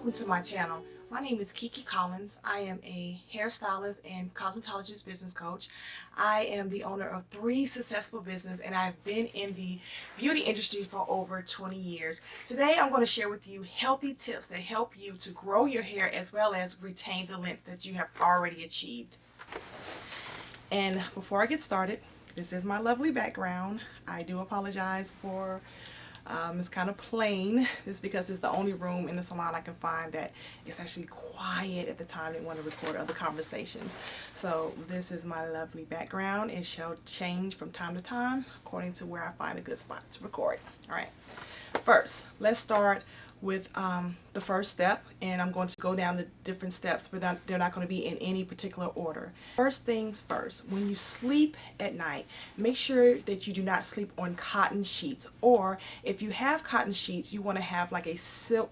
welcome to my channel. My name is Kiki Collins. I am a hairstylist and cosmetologist business coach. I am the owner of 3 successful businesses and I've been in the beauty industry for over 20 years. Today I'm going to share with you healthy tips that help you to grow your hair as well as retain the length that you have already achieved. And before I get started, this is my lovely background. I do apologize for it's kind of plain. It's because it's the only room in the salon I can find that it's actually quiet at the time they want to record other conversations. So this is my lovely background. It shall change from time to time according to where I find a good spot to record. All right. First, let's start with the first step, and I'm going to go down the different steps, but they're not going to be in any particular order. First things first, when you sleep at night, make sure that you do not sleep on cotton sheets, or if you have cotton sheets, you want to have like a silk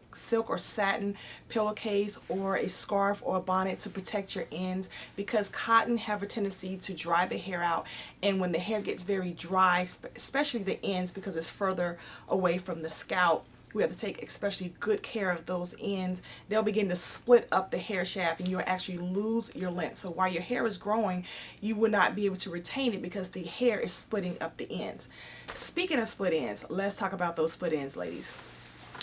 or satin pillowcase or a scarf or a bonnet to protect your ends, because cotton have a tendency to dry the hair out, and when the hair gets very dry, especially the ends because it's further away from the scalp, we have to take especially good care of those ends. They'll begin to split up the hair shaft and you'll actually lose your length. So while your hair is growing, you will not be able to retain it because the hair is splitting up the ends. Speaking of split ends, let's talk about those split ends, ladies.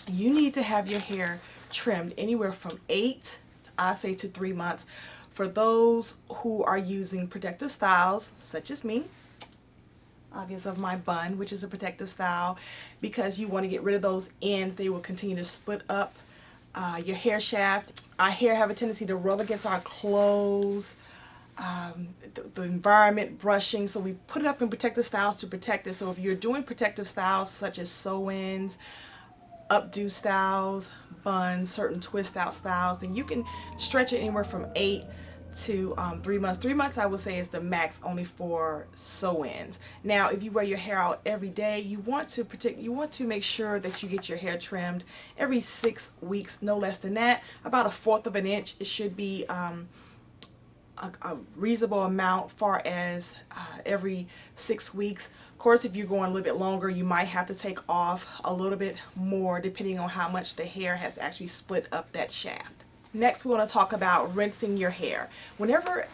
You need to have your hair trimmed anywhere from 8, I say, to 3 months. For those who are using protective styles, such as me, obvious of my bun, which is a protective style, because you want to get rid of those ends. They will continue to split up your hair shaft. Our hair have a tendency to rub against our clothes, the environment, brushing, so we put it up in protective styles to protect it. So if you're doing protective styles such as sew-ins, updo styles, buns, certain twist out styles, then you can stretch it anywhere from 8 to 3 months. 3 months I would say is the max, only for sew-ins. Now if you wear your hair out every day, you want to make sure that you get your hair trimmed every 6 weeks, no less than that. About 1/4 of an inch, it should be a reasonable amount, far as every 6 weeks. Of course, if you're going a little bit longer, you might have to take off a little bit more depending on how much the hair has actually split up that shaft. Next, we want to talk about rinsing your hair.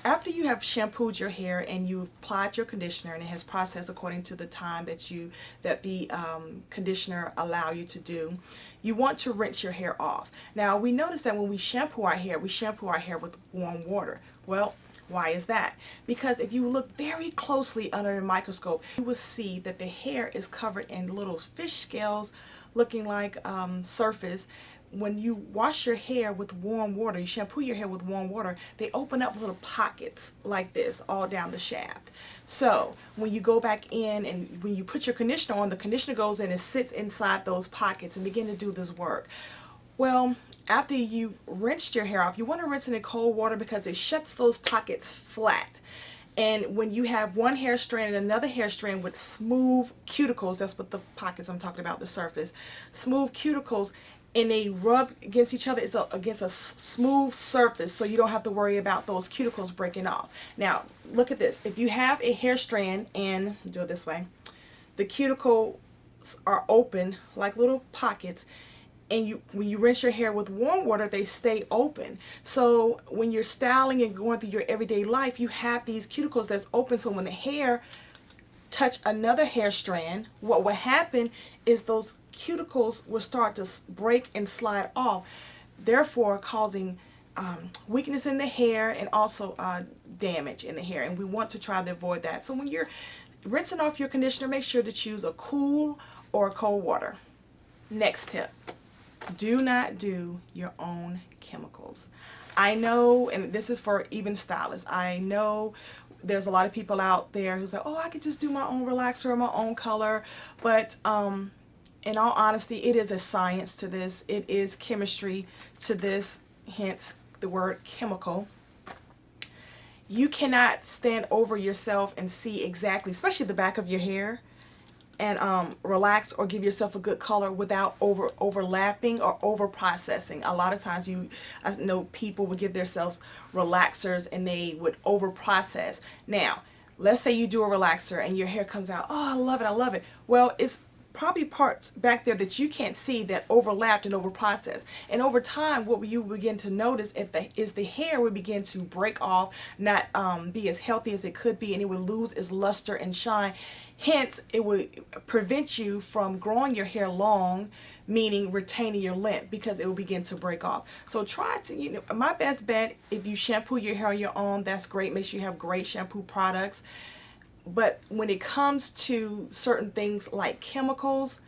After you have shampooed your hair and you've applied your conditioner and it has processed according to the time that the conditioner allow you to do, you want to rinse your hair off. Now, we notice that when we shampoo our hair with warm water. Well, why is that? Because if you look very closely under the microscope, you will see that the hair is covered in little fish scales looking like surface. When you wash your hair with warm water, you shampoo your hair with warm water, they open up little pockets like this all down the shaft. So when you go back in and when you put your conditioner on, the conditioner goes in and sits inside those pockets and begin to do this work. Well, after you've rinsed your hair off, you want to rinse it in cold water because it shuts those pockets flat. And when you have one hair strand and another hair strand with smooth cuticles, that's what the pockets I'm talking about, the surface, smooth cuticles, and they rub against each other, it's against a smooth surface, so you don't have to worry about those cuticles breaking off. Now, look at this. If you have a hair strand, and do it this way, the cuticles are open like little pockets, and when you rinse your hair with warm water, they stay open. So when you're styling and going through your everyday life, you have these cuticles that's open, so when the hair touch another hair strand, what will happen is those cuticles will start to break and slide off, therefore causing weakness in the hair and also damage in the hair, and we want to try to avoid that. So when you're rinsing off your conditioner, make sure to choose a cool or cold water. Next tip, do not do your own chemicals. I know, and this is for even stylists, I know there's a lot of people out there who say, oh, I could just do my own relaxer or my own color, but in all honesty, it is a science to this. It is chemistry to this, hence the word chemical. You cannot stand over yourself and see exactly, especially the back of your hair, and relax or give yourself a good color without overlapping or over processing. A lot of times I know people would give themselves relaxers and they would over process. Now, let's say you do a relaxer and your hair comes out, oh, I love it, I love it. Well, it's probably parts back there that you can't see that overlapped and over processed. And over time, what you begin to notice is the hair would begin to break off, not be as healthy as it could be, and it would lose its luster and shine. Hence, it would prevent you from growing your hair long, meaning retaining your length, because it will begin to break off. So try to, my best bet, if you shampoo your hair on your own, that's great. Make sure you have great shampoo products. But when it comes to certain things like chemicals,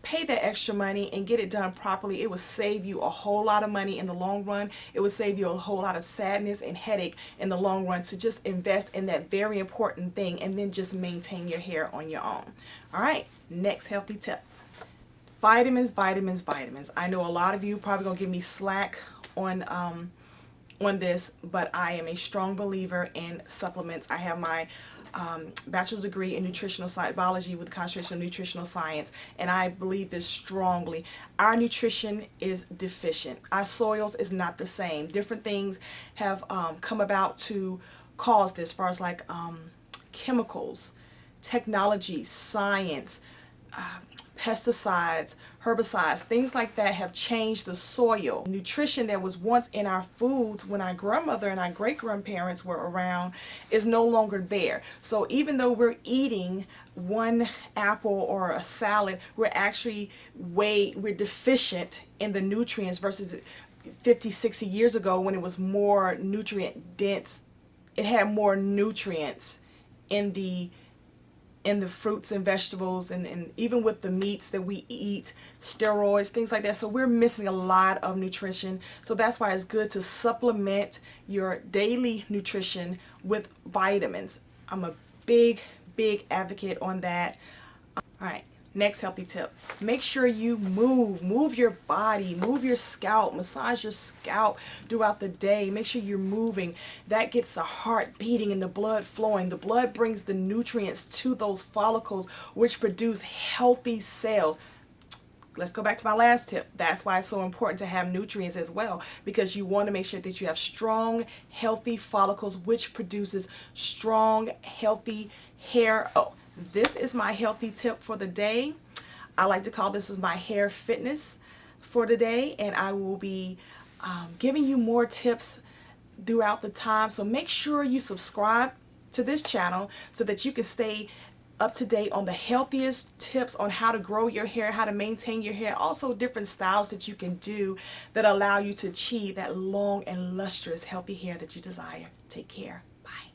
pay that extra money and get it done properly. It will save you a whole lot of money in the long run. It will save you a whole lot of sadness and headache in the long run to just invest in that very important thing and then just maintain your hair on your own. All right, next healthy tip. Vitamins, vitamins, vitamins. I know a lot of you probably gonna give me slack on this, but I am a strong believer in supplements. I have my bachelor's degree in nutritional biology with concentration in nutritional science, and I believe this strongly. Our nutrition is deficient. Our soils is not the same. Different things have come about to cause this, as far as like chemicals, technology, science, pesticides, herbicides, things like that have changed the soil. Nutrition that was once in our foods when our grandmother and our great-grandparents were around is no longer there. So even though we're eating one apple or a salad, we're actually we're deficient in the nutrients versus 50, 60 years ago when it was more nutrient dense. It had more nutrients in the fruits and vegetables, and even with the meats that we eat, steroids, things like that. So we're missing a lot of nutrition. So that's why it's good to supplement your daily nutrition with vitamins. I'm a big advocate on that. All right, next healthy tip. Make sure you move your body, move your scalp, massage your scalp throughout the day. Make sure you're moving. That gets the heart beating and the blood flowing. The blood brings the nutrients to those follicles, which produce healthy cells. Let's go back to my last tip. That's why it's so important to have nutrients as well, because you want to make sure that you have strong, healthy follicles, which produces strong, healthy hair. Oh, this is my healthy tip for the day. I like to call this as my hair fitness for the day, and I will be giving you more tips throughout the time. So make sure you subscribe to this channel so that you can stay up to date on the healthiest tips on how to grow your hair, how to maintain your hair, also different styles that you can do that allow you to achieve that long and lustrous healthy hair that you desire. Take care. Bye.